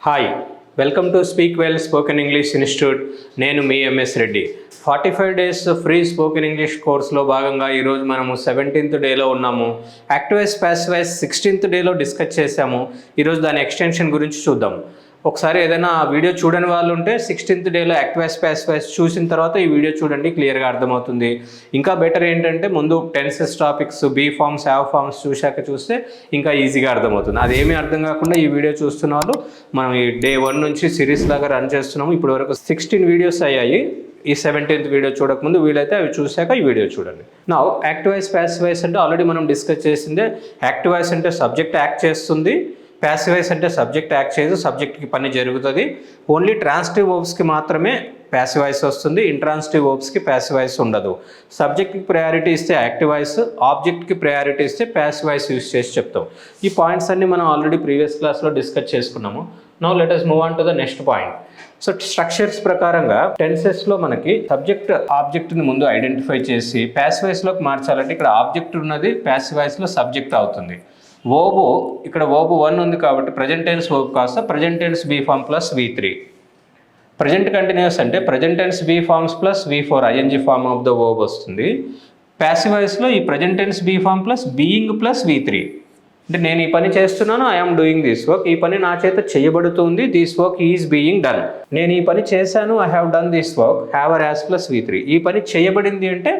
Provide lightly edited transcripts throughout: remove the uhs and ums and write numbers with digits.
Hi, welcome to speak well spoken English institute. నేను మీ MS Reddy. 45 days free spoken English కోర్స్లో భాగంగా ఈరోజు మనము 17th డేలో ఉన్నాము. Active voice passive voice 16th డేలో డిస్కస్ చేసాము. ఈరోజు దాని ఎక్స్టెన్షన్ గురించి చూద్దాం. ఒకసారి ఏదైనా ఆ వీడియో చూడని వాళ్ళు ఉంటే 16th డేలో యాక్టివ్ వాయిస్ ప్యాసివ్ వాయిస్ చూసిన తర్వాత ఈ వీడియో చూడండి, క్లియర్గా అర్థమవుతుంది. ఇంకా బెటర్ ఏంటంటే ముందు tenses topics, be forms, have forms చూశాక చూస్తే ఇంకా ఈజీగా అర్థమవుతుంది. అదేమీ అర్థం కాకుండా ఈ వీడియో చూస్తున్న వాళ్ళు మనం ఈ డే 1 నుంచి సిరీస్ లాగా రన్ చేస్తున్నాము. ఇప్పటి వరకు 16 వీడియోస్ అయ్యాయి. ఈ 17th వీడియో చూడకముందు వీలైతే అవి చూశాక ఈ వీడియో చూడండి. నా యాక్టివ్ వాయిస్ ప్యాసివ్ వాయిస్ అంటే ఆల్రెడీ మనం డిస్కస్ చేసిందే. యాక్టివ్ వాయిస్ అంటే సబ్జెక్ట్ యాక్ట్ చేస్తుంది, ప్యాసివ్ వాయిస్ అంటే సబ్జెక్ట్ యాక్ట్ చేయదు, సబ్జెక్ట్కి పని జరుగుతుంది. ఓన్లీ ట్రాన్సిటివ్ వర్బ్స్కి మాత్రమే ప్యాసివ్ వాయిస్ వస్తుంది, ఇంట్రాన్సిటివ్ వర్బ్స్కి ప్యాసివ్ వాయిస్ ఉండదు. సబ్జెక్ట్కి ప్రయారిటీ ఇస్తే యాక్టివ్ వాయిస్, ఆబ్జెక్ట్కి ప్రయారిటీ ఇస్తే ప్యాసివ్ వాయిస్ యూస్ చేసి చెప్తాం. ఈ పాయింట్స్ అన్ని మనం ఆల్రెడీ ప్రీవియస్ క్లాస్లో డిస్కస్ చేసుకున్నాము. Now let us move on to the next point. So structures ప్రకారంగా టెన్సెస్లో మనకి సబ్జెక్ట్ ఆబ్జెక్ట్ని ముందు ఐడెంటిఫై చేసి ప్యాసివ్ వాయిస్లోకి మార్చాలంటే ఇక్కడ ఆబ్జెక్ట్ ఉన్నది ప్యాసివ్ వాయిస్లో సబ్జెక్ట్ అవుతుంది. వర్బ్ ఇక్కడ వర్బ్ 1 ఉంది కాబట్టి ప్రజెంట్ టెన్స్ వర్బ్ కాస్త present tense be form plus V3. Present continuous అంటే present tense be forms plus V4 ING form of the verb వస్తుంది. ప్యాసివ్ వాయిస్లో ఈ present tense be form plus being plus V3. అంటే నేను ఈ పని చేస్తున్నాను, ఐఎమ్ డూయింగ్ దిస్ వర్క్, ఈ పని నా చేత చేయబడుతుంది, this work is being done. నేను ఈ పని చేశాను, I have done this work, have or has plus V3. ఈ పని చేయబడింది అంటే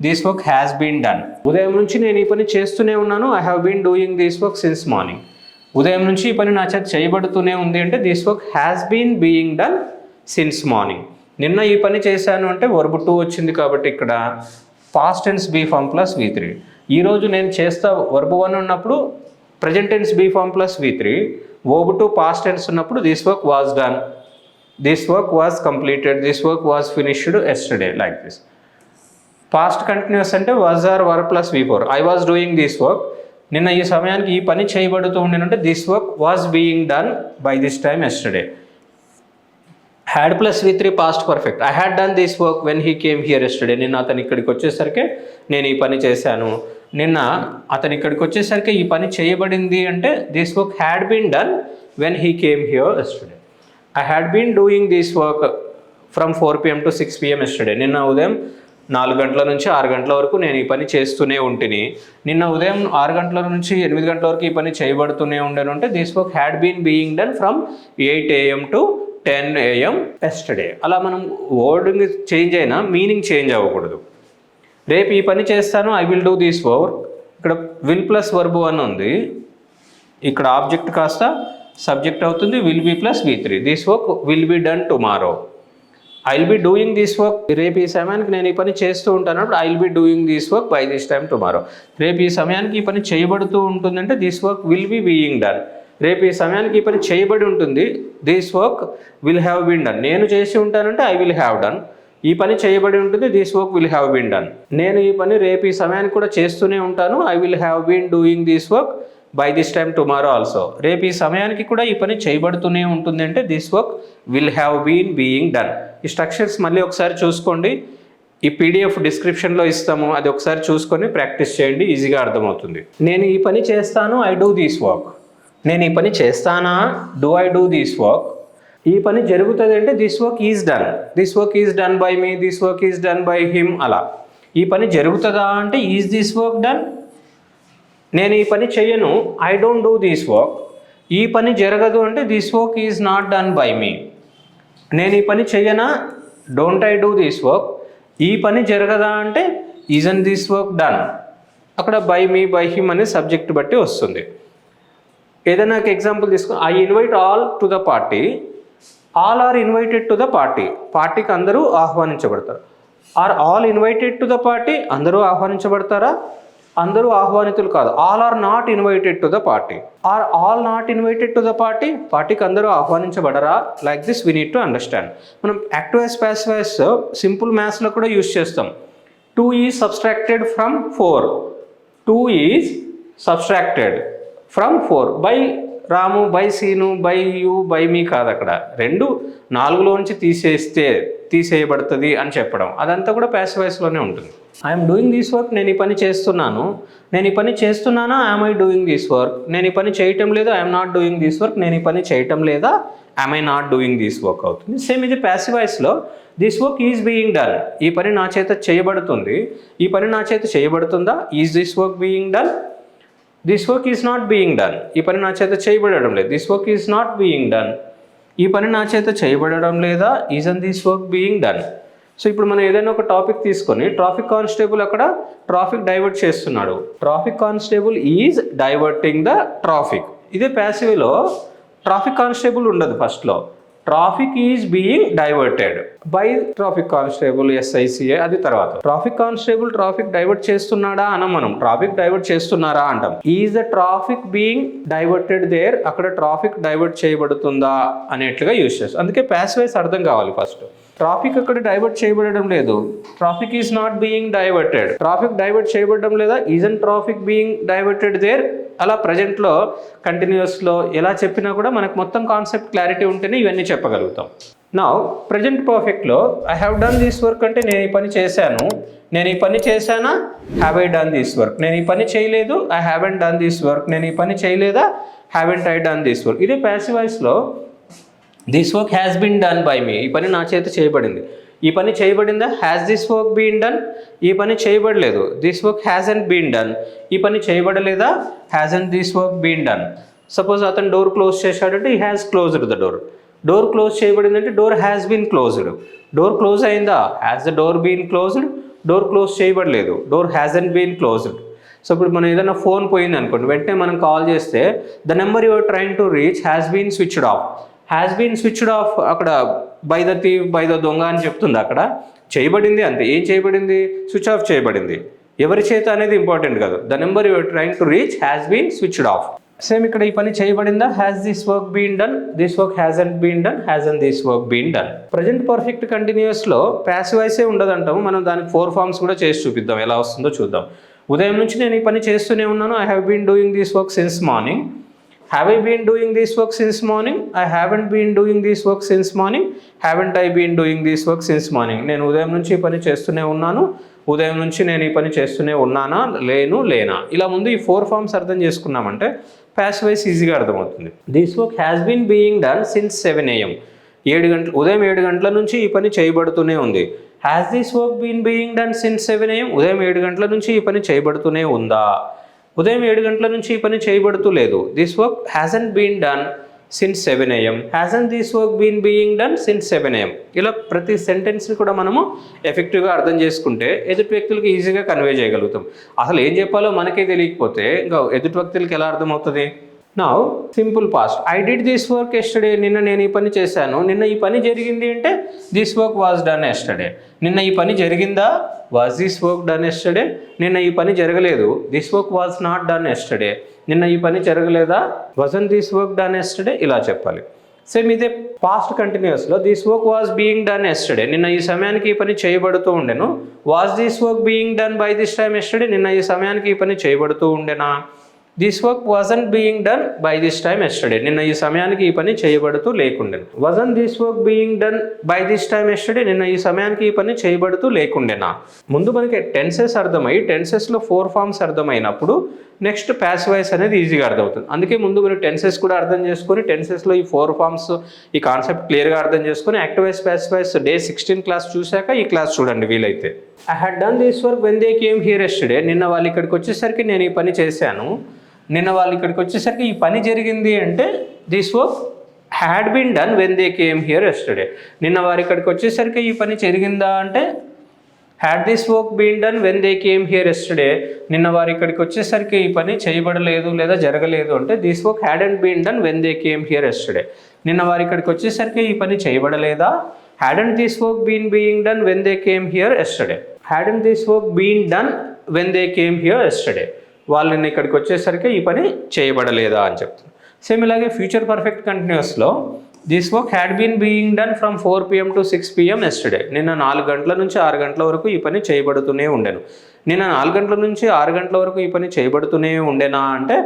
this work has been done. ఉదయం నుంచి నేను ఈ పని చేస్తూనే ఉన్నాను, I have been doing this work since morning. ఉదయం నుంచి ఈ పని నా చేత చేయబడుతూనే ఉంది అంటే this work has been being done since morning. నిన్న ఈ పని చేశాను అంటే వర్బ్ 2 వచ్చింది కాబట్టి ఇక్కడ past tense be form plus V3. ఈరోజు నేను చేస్తా వర్బ్ 1 ఉన్నప్పుడు present tense be form plus V3, verb 2 past tense ఉన్నప్పుడు this work was done, this work was completed, this work was finished yesterday, like this. Past continuous అంటే was are were plus V4, I was doing this work, నిన్న ఈ సమయానికి ఈ పని చేయబడుతూ ఉండినంటే this work was being done by this time yesterday. Had plus V3 past perfect, I had done this work when he came here yesterday. నిన్న అతను ఇక్కడికి వచ్చేసరికి నేను ఈ పని చేశాను, నిన్న అతను ఇక్కడికి వచ్చేసరికి ఈ పని చేయబడింది అంటే this work had been done when he came here yesterday. I had been doing this work from 4 PM to 6 PM yesterday. నిన్న ఉదయం 4 గంటల నుంచి 6 గంటల వరకు నేను ఈ పని చేస్తూనే ఉంటిని. నిన్న ఉదయం 6 గంటల నుంచి 8 గంటల వరకు ఈ పని చేయబడుతూనే ఉండను అంటే this work had been being done from 8 AM to 10 AM yesterday. అలా మనం వర్డింగ్ చేంజ్ అయినా మీనింగ్ చేంజ్ అవ్వకూడదు. రేపు ఈ పని చేస్తాను, I will do this work, ఇక్కడ విల్ ప్లస్ వర్బ్ 1 ఉంది, ఇక్కడ ఆబ్జెక్ట్ కాస్త సబ్జెక్ట్ అవుతుంది, will be plus V3. This work will be done tomorrow. I will be doing this work, రేపు ఈ సమయానికి నేను ఈ పని చేస్తూ ఉంటాను అప్పుడు I will be doing this work by this time tomorrow. రేపు ఈ సమయానికి ఈ పని చేయబడుతూ ఉంటుందంటే this work will be being done. రేపు ఈ సమయానికి ఈ పని చేయబడి ఉంటుంది, this work will have been done. నేను చేసి ఉంటానంటే ఐ విల్ హ్యావ్ డన్. ఈ పని చేయబడి ఉంటుంది, this work will have been done. నేను ఈ పని రేపు ఈ సమయానికి కూడా చేస్తూనే ఉంటాను, I will have been doing this work by this time tomorrow also. రేపు ఈ సమయానికి కూడా ఈ పని చేయబడుతూనే ఉంటుంది అంటే this work will have been being done. ఈ స్ట్రక్చర్స్ మళ్ళీ ఒకసారి చూసుకోండి, ఈ PDF డిస్క్రిప్షన్లో ఇస్తాము, అది ఒకసారి చూసుకొని ప్రాక్టీస్ చేయండి, ఈజీగా అర్థమవుతుంది. నేను ఈ పని చేస్తాను, ఐ డూ దిస్ వర్క్. నేను ఈ పని చేస్తానా, do I do this work. ఈ పని జరుగుతుంది అంటే this work is done, this work is done by me, this work is done by him. అలా ఈ పని జరుగుతుందా అంటే ఈజ్ దిస్ వర్క్ డన్. నేను ఈ పని చెయ్యను, I don't do this work. ఈ పని జరగదు అంటే this work is not done by me. నేను ఈ పని చెయ్యనా, don't I do this work. ఈ పని జరగదా అంటే ఈజన్ దిస్ వర్క్ డన్. అక్కడ బై మీ, బై హిమ్ అనే సబ్జెక్ట్ బట్టి వస్తుంది. ఏదైనా ఒక ఎగ్జాంపుల్ తీసుకో, I invite all to the party, all are invited to the party. పార్టీకి అందరూ ఆహ్వానించబడతారు. Are all invited to the party, అందరూ ఆహ్వానించబడతారా? అందరూ ఆహ్వానితులు కాదు. All are not invited to the party. Are all not invited to the party, పార్టీకి అందరూ ఆహ్వానించబడరా? Like this we need to understand. మనం active voice passive voice simple మ్యాథ్స్లో కూడా యూజ్ చేస్తాం. 2 is subtracted from 4, 2 is subtracted from 4 by Ramu, by Seenu, by you, by me కాదు. అక్కడ 2 4లోంచి తీసేయబడుతుంది అని చెప్పడం, అదంతా కూడా ప్యాసివ్ వాయిస్లోనే ఉంటుంది. ఐఎమ్ డూయింగ్ దిస్ వర్క్, నేను ఈ పని చేస్తున్నాను. నేను ఈ పని చేస్తున్నానా, I'm I doing this work. నేను ఈ పని చేయటం లేదా, I'm not doing this work. నేను ఈ పని చేయటం లేదా, am I not doing this work అవుతుంది. సేమ్ ఇది ప్యాసివ్ వాయిస్లో this work is being done, ఈ పని నా చేత చేయబడుతుంది, ఈ పని నా చేత చేయబడుతుందా, is this work being done, this work is not being done, ఈ పని నా చేత చేయబడడం లేదు, this work is not being done, ఈ పని నా చేత చేయబడడం లేదా, isn't this work being done. So ఇప్పుడు మనం ఏదైనా ఒక టాపిక్ తీసుకొని ట్రాఫిక్ కానిస్టేబుల్ అక్కడ ట్రాఫిక్ డైవర్ట్ చేస్తున్నాడు, traffic constable is diverting the traffic. ఇదే ప్యాసివ్లో ట్రాఫిక్ కానిస్టేబుల్ ఉండదు, ఫస్ట్లో traffic is being diverted by traffic constable ఎస్ఐసిఏ, అది తర్వాత. ట్రాఫిక్ కానిస్టేబుల్ ట్రాఫిక్ డైవర్ట్ చేస్తున్నాడా అనం, మనం ట్రాఫిక్ డైవర్ట్ చేస్తున్నారా అంటాం. Is the traffic being diverted there, అక్కడ ట్రాఫిక్ డైవర్ట్ చేయబడుతుందా అనేట్లుగా యూజ్ చేస్తాం. అందుకే ప్యాసివ్ అర్థం కావాలి ఫస్ట్. ట్రాఫిక్ అక్కడ డైవర్ట్ చేయబడడం లేదు, traffic is not being diverted, traffic divert చేయబడడం లేదా, isn't traffic being diverted there. అలా ప్రజెంట్లో కంటిన్యూస్లో ఎలా చెప్పినా కూడా మనకు మొత్తం కాన్సెప్ట్ క్లారిటీ ఉంటేనే ఇవన్నీ చెప్పగలుగుతాం. నా ప్రజెంట్ పర్ఫెక్ట్లో I have done this work అంటే నేను ఈ పని చేశాను, నేను ఈ పని చేశానా, have I done this work, నేను ఈ పని చేయలేదు, I haven't done this work, నేను ఈ పని చేయలేదా, haven't I done this work. ఇదే ప్యాసివ్ వాయిస్లో this work has been done by me, ఈ పని నా చేత చేయబడింది, ఈ పని చేయబడిందా, has this work been done, ఈ పని చేయబడలేదు, this work hasn't been done, ఈ పని చేయబడలేదా, hasn't this work been done. Suppose అతను డోర్ క్లోజ్ చేశాడంటే he has closed the door, door close చేయబడిందంటే door has been closed, door close అయిందా, has the door been closed, door close చేయబడలేదు, door hasn't been closed. So ఇప్పుడు మనం ఏదైనా phone పోయింది అనుకోండి, వెంటనే మనం కాల్ చేస్తే the number your trying to reach has been switched off, has been switched off అక్కడ by the thief, by the దొంగ అని చెప్తుంది, అక్కడ చేయబడింది అంతే. ఏం చేయబడింది, స్విచ్ ఆఫ్ చేయబడింది, ఎవరి చేత అనేది ఇంపార్టెంట్ కాదు. The number your trying to reach has been switched off. Same ఇక్కడ ఈ పని చేయబడిందా, has this work been done, this work hasn't been done, hasn't this work been done. Present perfect కంటిన్యూస్లో ప్యాసివ్ వాయిసే ఉండదంటాము, మనం దానికి 4 ఫార్మ్స్ కూడా చేసి చూపిద్దాం, ఎలా వస్తుందో చూద్దాం. ఉదయం నుంచి నేను ఈ పని చేస్తూనే ఉన్నాను, I have been doing this work since morning. Have I been doing this work since morning? I haven't been doing this work since morning. Haven't I been doing this work since morning? నేను ఉదయం నుంచి ఈ పని చేస్తూనే ఉన్నాను, ఉదయం నుంచి నేను ఈ పని చేస్తూనే ఉన్నానా, లేను, లేనా. ఇలా ముందు ఈ 4 ఫార్మ్స్ అర్థం చేసుకున్నామంటే ప్యాసివ్ వాయిస్ ఈజీగా అర్థమవుతుంది. This work has been being done since 7 AM, 7 గంటలు, ఉదయం 7 గంటల నుంచి ఈ పని చేయబడుతూనే ఉంది. Has this work been being done since 7 AM, ఉదయం 7 గంటల నుంచి ఈ పని చేయబడుతూనే ఉందా, ఉదయం 7 గంటల నుంచి ఈ పని చేయబడుతూ లేదు. This work hasn't been done since 7 AM, hasn't this work been being done since 7 AM. ఇలా ప్రతి సెంటెన్స్ని కూడా మనము ఎఫెక్టివ్గా అర్థం చేసుకుంటే ఎదుటి వ్యక్తులకి ఈజీగా కన్వే చేయగలుగుతాం. అసలు ఏం చెప్పాలో మనకే తెలియకపోతే ఇంకా ఎదుటి వ్యక్తులకి ఎలా అర్థమవుతుంది. నా simple past, I did this work yesterday, నిన్న నేను ఈ పని చేశాను, నిన్న ఈ పని జరిగింది అంటే this work was done yesterday. నిన్న ఈ పని జరిగిందా, was this work done yesterday. నిన్న ఈ పని జరగలేదు, this work was not done yesterday. నిన్న ఈ పని జరగలేదా, wasn't this work done yesterday. ఇలా చెప్పాలి. సేమ్ ఇదే పాస్ట్ కంటిన్యూస్లో this work was being done yesterday, నిన్న ఈ సమయానికి ఈ పని చేయబడుతూ ఉండెను. Was this work being done by this time yesterday, నిన్న ఈ సమయానికి ఈ పని చేయబడుతూ ఉండేనా. This work wasn't being done by this time yesterday, నిన్న ఈ సమయానికి ఈ పని చేయబడుతూ లేకుండెను. Wasn't this work being done by this time yesterday, నిన్న ఈ సమయానికి ఈ పని చేయబడుతూ లేకుండెనా. ముందు మనకి టెన్సెస్ అర్థమై, టెన్సెస్లో 4 ఫార్మ్స్ అర్థమైనప్పుడు నెక్స్ట్ ప్యాసివ్ వాయిస్ అనేది ఈజీగా అర్థమవుతుంది. అందుకే ముందు మీరు టెన్సెస్ కూడా అర్థం చేసుకొని, టెన్సెస్లో ఈ 4 ఫార్మ్స్ ఈ కాన్సెప్ట్ క్లియర్గా అర్థం చేసుకొని active voice passive voice day 16 class చూశాక ఈ క్లాస్ చూడండి వీలైతే. I had done this work when they came here yesterday, నిన్న వాళ్ళు ఇక్కడికి వచ్చేసరికి నేను ఈ పని చేశాను, నిన్న వాళ్ళు ఇక్కడికి వచ్చేసరికి ఈ పని జరిగింది అంటే this work had been done when they came here yesterday. నిన్న వారు ఇక్కడికి వచ్చేసరికి ఈ పని జరిగిందా అంటే had this work been done when they came here yesterday. నిన్న వారు ఇక్కడికి వచ్చేసరికి ఈ పని చేయబడలేదు లేదా జరగలేదు అంటే this work hadn't been done when they came here yesterday. నిన్న వారు ఇక్కడికి వచ్చేసరికి ఈ పని చేయబడలేదా, hadn't this work been being done when they came here yesterday. Hadn't this work been done when they came here yesterday, వాళ్ళని ఇక్కడికి వచ్చేసరికి ఈ పని చేయబడలేదా అని చెప్తాను. సేమ్ ఇలాగే ఫ్యూచర్ పర్ఫెక్ట్ కంటిన్యూస్లో this work had been being done from 4 PM to 6 PM yesterday, నిన్న 4 గంటల నుంచి 6 గంటల వరకు ఈ పని చేయబడుతూనే ఉండెను. నిన్న 4 గంటల నుంచి 6 గంటల వరకు ఈ పని చేయబడుతూనే ఉండేనా అంటే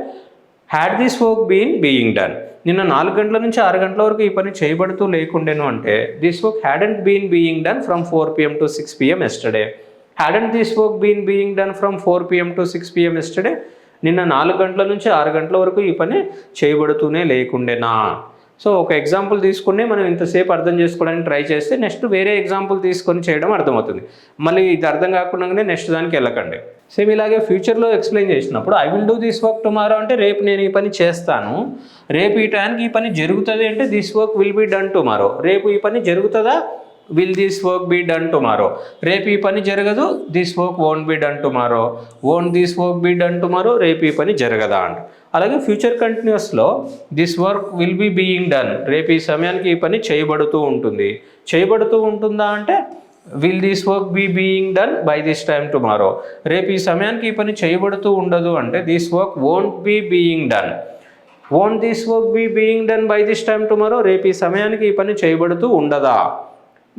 had this work been being done. నిన్న 4 గంటల నుంచి 6 గంటల వరకు ఈ పని చేయబడుతూ లేకుండెను అంటే this work hadn't been being done from 4 PM to 6 PM yesterday. Hadn't this work been being done from 4 PM to 6 PM yesterday, నిన్న 4 గంటల నుంచి 6 గంటల వరకు ఈ పని చేయబడుతూనే లేకుండేనా. సో ఒక ఎగ్జాంపుల్ తీసుకుని మనం ఇంతసేపు అర్థం చేసుకోవడానికి ట్రై చేస్తే నెక్స్ట్ వేరే ఎగ్జాంపుల్ తీసుకొని చేయడం అర్థమవుతుంది. మళ్ళీ ఇది అర్థం కాకుండానే నెక్స్ట్ దానికి వెళ్ళకండి. సేమ్ ఇలాగే ఫ్యూచర్లో ఎక్స్ప్లెయిన్ చేసినప్పుడు I will do this work tomorrow అంటే రేపు నేను ఈ పని చేస్తాను, రేపు ఈ టైంకి ఈ పని జరుగుతుంది అంటే this work will be done tomorrow. రేపు ఈ పని జరుగుతుందా, will this work be done tomorrow. రేపు ఈ పని జరగదు, this work won't be done tomorrow. Won't this work be done tomorrow, రేపు ఈ పని జరగదా అంట. అలాగే ఫ్యూచర్ కంటిన్యూస్లో this work will be being done, రేపు ఈ సమయానికి ఈ పని చేయబడుతూ ఉంటుంది. చేయబడుతూ ఉంటుందా అంటే will this work be being done by this time tomorrow. రేపు ఈ సమయానికి ఈ పని చేయబడుతూ ఉండదు అంటే this work won't be being done. Won't this work be being done by this time tomorrow, రేపు ఈ సమయానికి ఈ పని చేయబడుతూ ఉండదా.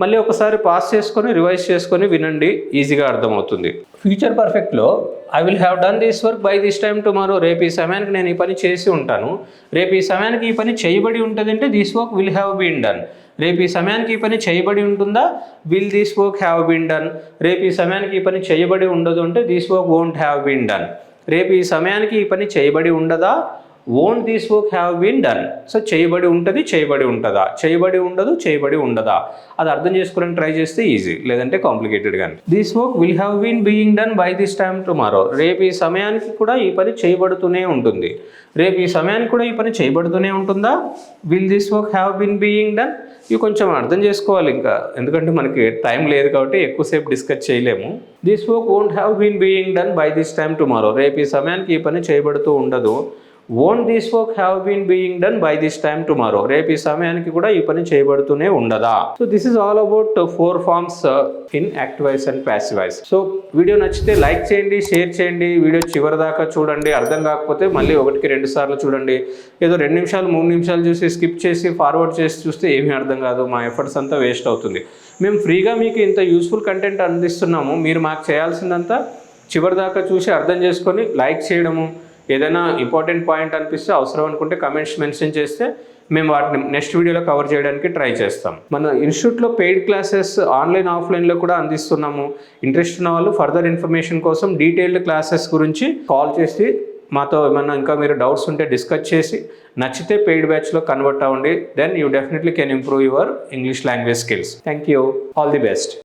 మళ్ళీ ఒకసారి పాస్ చేసుకొని రివైజ్ చేసుకొని వినండి, ఈజీగా అర్థమవుతుంది. ఫ్యూచర్ పర్ఫెక్ట్లో I will have done this work by this time tomorrow, రేపు ఈ సమయానికి నేను ఈ పని చేసి ఉంటాను. రేపు ఈ సమయానికి ఈ పని చేయబడి ఉంటుంది అంటే this work will have been done. రేపు ఈ సమయానికి ఈ పని చేయబడి ఉంటుందా, will this work have been done. రేపు ఈ సమయానికి ఈ పని చేయబడి ఉండదు అంటే this work won't have been done. రేపు ఈ సమయానికి ఈ పని చేయబడి ఉండదా, won't this work have been done. So చేయబడి ఉంటుంది, చేయబడి ఉంటుందా, చేయబడి ఉండదు, చేయబడి ఉండదా, అది అర్థం చేసుకోవడానికి ట్రై చేస్తే ఈజీ, లేదంటే కాంప్లికేటెడ్. కానీ this work will have been being done by this time tomorrow, రేపు ఈ సమయానికి కూడా ఈ పని చేయబడుతూనే ఉంటుంది. రేపు ఈ సమయానికి కూడా ఈ పని చేయబడుతూనే ఉంటుందా, will this work have been being done. ఇవి కొంచెం అర్థం చేసుకోవాలి ఇంకా, ఎందుకంటే మనకి టైం లేదు కాబట్టి ఎక్కువసేపు డిస్కస్ చేయలేము. This work won't have been being done by this time tomorrow, రేపు ఈ సమయానికి ఈ పని చేయబడుతూ ఉండదు. Won't this work have been being done by this time tomorrow, రేపు ఈ సమయానికి కూడా ఈ పని చేయబడుతూనే ఉండదా. So this is all about 4 forms in active voice and passive voice. So video నచ్చితే లైక్ చేయండి, షేర్ చేయండి, వీడియో చివరి దాకా చూడండి. అర్థం కాకపోతే మళ్ళీ 1కి 2 సార్లు చూడండి. ఏదో 2 నిమిషాలు 3 నిమిషాలు చూసి స్కిప్ చేసి ఫార్వర్డ్ చేసి చూస్తే ఏమీ అర్థం కాదు, మా ఎఫర్ట్స్ అంతా వేస్ట్ అవుతుంది. మేము ఫ్రీగా మీకు ఇంత యూస్ఫుల్ కంటెంట్ అందిస్తున్నాము, మీరు మాకు చేయాల్సిందంతా చివరి దాకా చూసి అర్థం చేసుకొని లైక్ చేయడము, ఏదైనా ఇంపార్టెంట్ పాయింట్ అనిపిస్తే అవసరం అనుకుంటే కమెంట్స్ మెన్షన్ చేస్తే మేము వాటిని నెక్స్ట్ వీడియోలో కవర్ చేయడానికి ట్రై చేస్తాం. మన ఇన్స్టిట్యూట్లో పెయిడ్ క్లాసెస్ ఆన్లైన్ ఆఫ్లైన్లో కూడా అందిస్తున్నాము. ఇంట్రెస్ట్ ఉన్న వాళ్ళు ఫర్దర్ ఇన్ఫర్మేషన్ కోసం డీటెయిల్డ్ క్లాసెస్ గురించి కాల్ చేసి మాతో ఏమన్నా ఇంకా మీరు డౌట్స్ ఉంటే డిస్కస్ చేసి నచ్చితే పెయిడ్ బ్యాచ్లో కన్వర్ట్ అవ్వండి. Then you definitely can improve your English language skills. Thank you, all the best.